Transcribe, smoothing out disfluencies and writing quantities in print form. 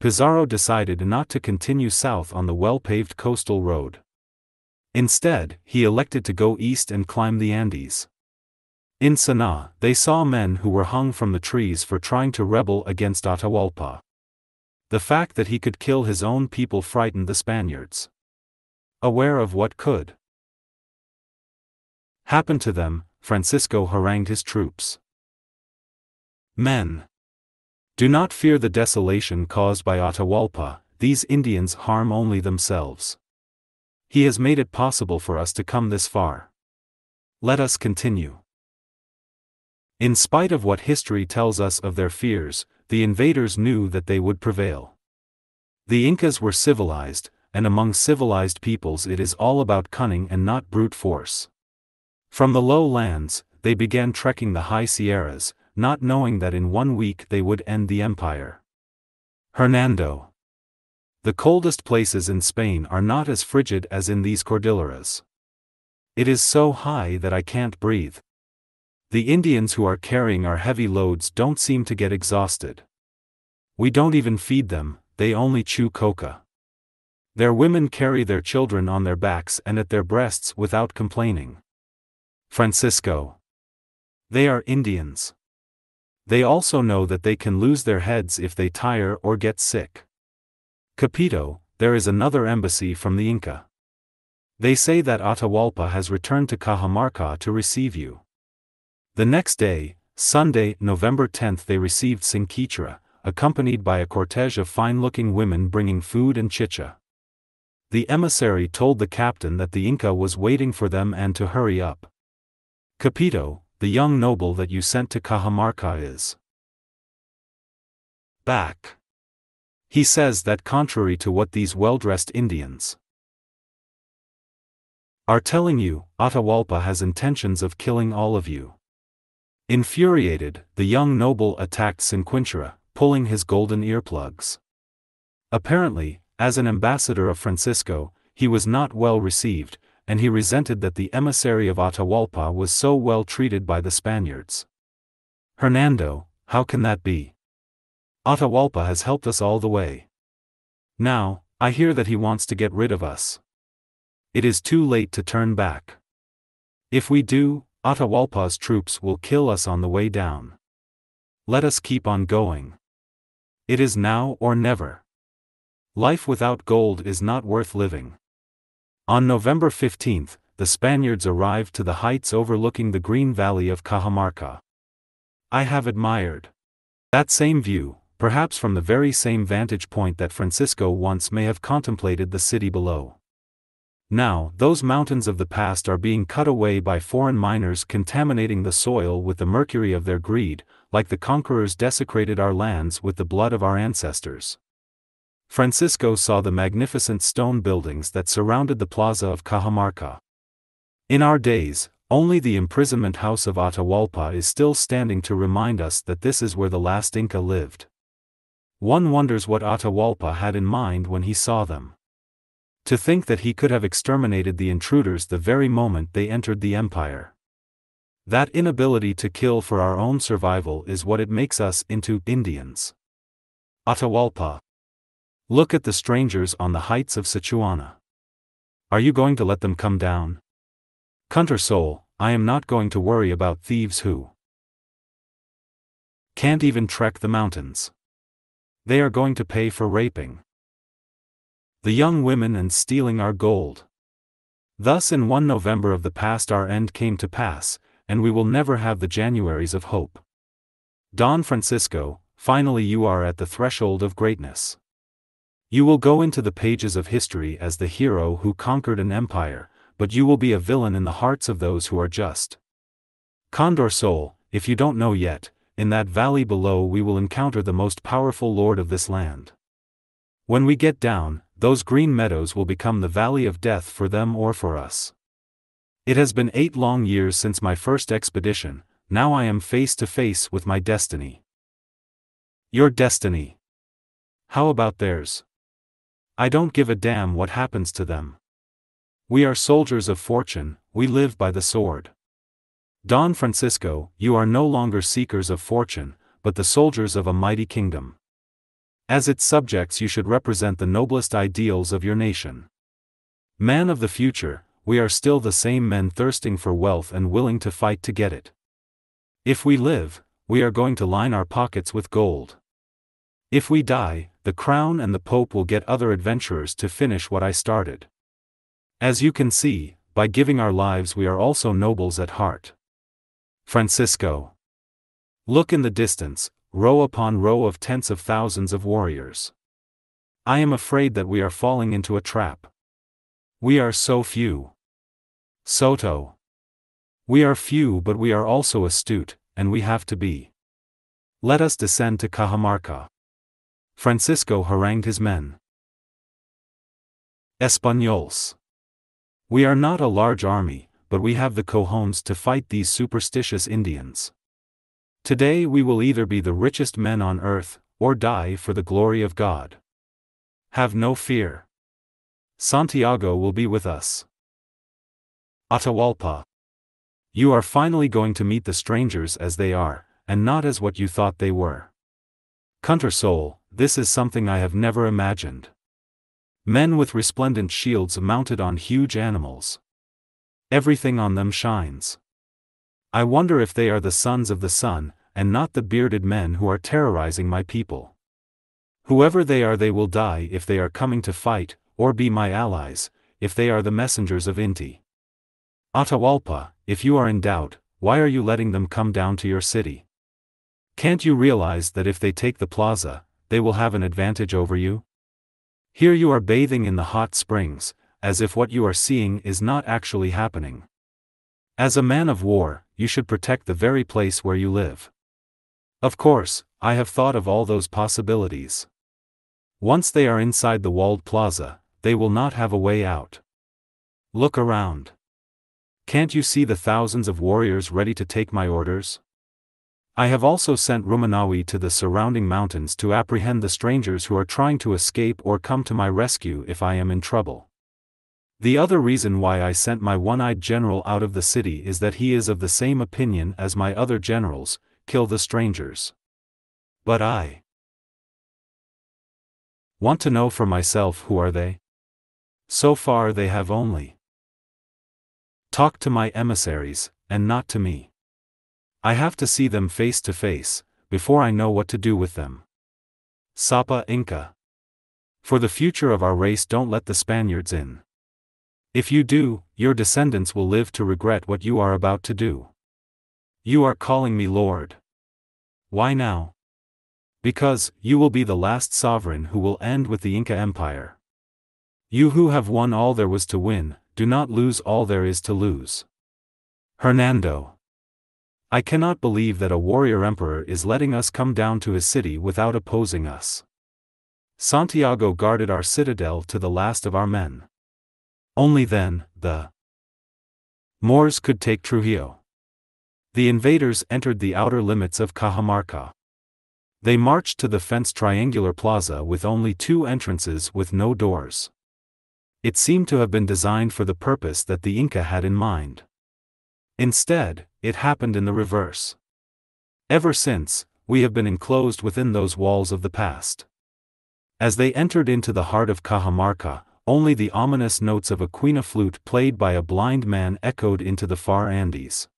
Pizarro decided not to continue south on the well-paved coastal road. Instead, he elected to go east and climb the Andes. In Sanaa, they saw men who were hung from the trees for trying to rebel against Atahualpa. The fact that he could kill his own people frightened the Spaniards. Aware of what could happen to them, Francisco harangued his troops. Men, do not fear the desolation caused by Atahualpa. These Indians harm only themselves. He has made it possible for us to come this far. Let us continue. In spite of what history tells us of their fears, the invaders knew that they would prevail. The Incas were civilized, and among civilized peoples it is all about cunning and not brute force. From the low lands, they began trekking the high Sierras, not knowing that in 1 week they would end the empire. Hernando. The coldest places in Spain are not as frigid as in these Cordilleras. It is so high that I can't breathe. The Indians who are carrying our heavy loads don't seem to get exhausted. We don't even feed them, they only chew coca. Their women carry their children on their backs and at their breasts without complaining. Francisco. They are Indians. They also know that they can lose their heads if they tire or get sick. Capito, there is another embassy from the Inca. They say that Atahualpa has returned to Cajamarca to receive you. The next day, Sunday, November 10th, they received Sinquitra, accompanied by a cortege of fine-looking women bringing food and chicha. The emissary told the captain that the Inca was waiting for them and to hurry up. Capito, the young noble that you sent to Cajamarca is back. He says that contrary to what these well-dressed Indians are telling you, Atahualpa has intentions of killing all of you. Infuriated, the young noble attacked Sinquitra, pulling his golden earplugs. Apparently, as an ambassador of Francisco, he was not well received, and he resented that the emissary of Atahualpa was so well treated by the Spaniards. Hernando, how can that be? Atahualpa has helped us all the way. Now, I hear that he wants to get rid of us. It is too late to turn back. If we do, Atahualpa's troops will kill us on the way down. Let us keep on going. It is now or never. Life without gold is not worth living. On November 15th, the Spaniards arrived to the heights overlooking the green valley of Cajamarca. I have admired that same view, perhaps from the very same vantage point that Francisco once may have contemplated the city below. Now, those mountains of the past are being cut away by foreign miners contaminating the soil with the mercury of their greed, like the conquerors desecrated our lands with the blood of our ancestors. Francisco saw the magnificent stone buildings that surrounded the plaza of Cajamarca. In our days, only the imprisonment house of Atahualpa is still standing to remind us that this is where the last Inca lived. One wonders what Atahualpa had in mind when he saw them. To think that he could have exterminated the intruders the very moment they entered the empire. That inability to kill for our own survival is what it makes us into Indians. Atahualpa. Look at the strangers on the heights of Sichuana. Are you going to let them come down? Cunter soul, I am not going to worry about thieves who can't even trek the mountains. They are going to pay for raping the young women and stealing our gold. Thus in 1 November of the past our end came to pass, and we will never have the Januaries of hope. Don Francisco, finally you are at the threshold of greatness. You will go into the pages of history as the hero who conquered an empire, but you will be a villain in the hearts of those who are just. Condor soul, if you don't know yet, in that valley below we will encounter the most powerful lord of this land. When we get down, those green meadows will become the valley of death for them or for us. It has been 8 long years since my first expedition, now I am face to face with my destiny. Your destiny. How about theirs? I don't give a damn what happens to them. We are soldiers of fortune, we live by the sword. Don Francisco, you are no longer seekers of fortune, but the soldiers of a mighty kingdom. As its subjects you should represent the noblest ideals of your nation. Man of the future, we are still the same men thirsting for wealth and willing to fight to get it. If we live, we are going to line our pockets with gold. If we die, the crown and the Pope will get other adventurers to finish what I started. As you can see, by giving our lives we are also nobles at heart. Francisco. Look in the distance, row upon row of tens of thousands of warriors. I am afraid that we are falling into a trap. We are so few. Soto. We are few but we are also astute, and we have to be. Let us descend to Cajamarca. Francisco harangued his men. Españoles. We are not a large army, but we have the cojones to fight these superstitious Indians. Today we will either be the richest men on earth, or die for the glory of God. Have no fear. Santiago will be with us. Atahualpa. You are finally going to meet the strangers as they are, and not as what you thought they were. Contrasol, this is something I have never imagined. Men with resplendent shields mounted on huge animals. Everything on them shines. I wonder if they are the sons of the sun, and not the bearded men who are terrorizing my people. Whoever they are, they will die if they are coming to fight, or be my allies, if they are the messengers of Inti. Atahualpa, if you are in doubt, why are you letting them come down to your city? Can't you realize that if they take the plaza, they will have an advantage over you? Here you are bathing in the hot springs, as if what you are seeing is not actually happening. As a man of war, you should protect the very place where you live. Of course, I have thought of all those possibilities. Once they are inside the walled plaza, they will not have a way out. Look around. Can't you see the thousands of warriors ready to take my orders? I have also sent Rumanawi to the surrounding mountains to apprehend the strangers who are trying to escape or come to my rescue if I am in trouble. The other reason why I sent my one-eyed general out of the city is that he is of the same opinion as my other generals: kill the strangers. But I want to know for myself, who are they? So far they have only talked to my emissaries, and not to me. I have to see them face to face, before I know what to do with them. Sapa Inca. For the future of our race, don't let the Spaniards in. If you do, your descendants will live to regret what you are about to do. You are calling me Lord. Why now? Because you will be the last sovereign who will end with the Inca Empire. You who have won all there was to win, do not lose all there is to lose. Hernando. I cannot believe that a warrior emperor is letting us come down to his city without opposing us. Santiago guarded our citadel to the last of our men. Only then, the Moors could take Trujillo. The invaders entered the outer limits of Cajamarca. They marched to the fenced triangular plaza with only 2 entrances with no doors. It seemed to have been designed for the purpose that the Inca had in mind. Instead, it happened in the reverse. Ever since, we have been enclosed within those walls of the past. As they entered into the heart of Cajamarca, only the ominous notes of a quina flute played by a blind man echoed into the far Andes.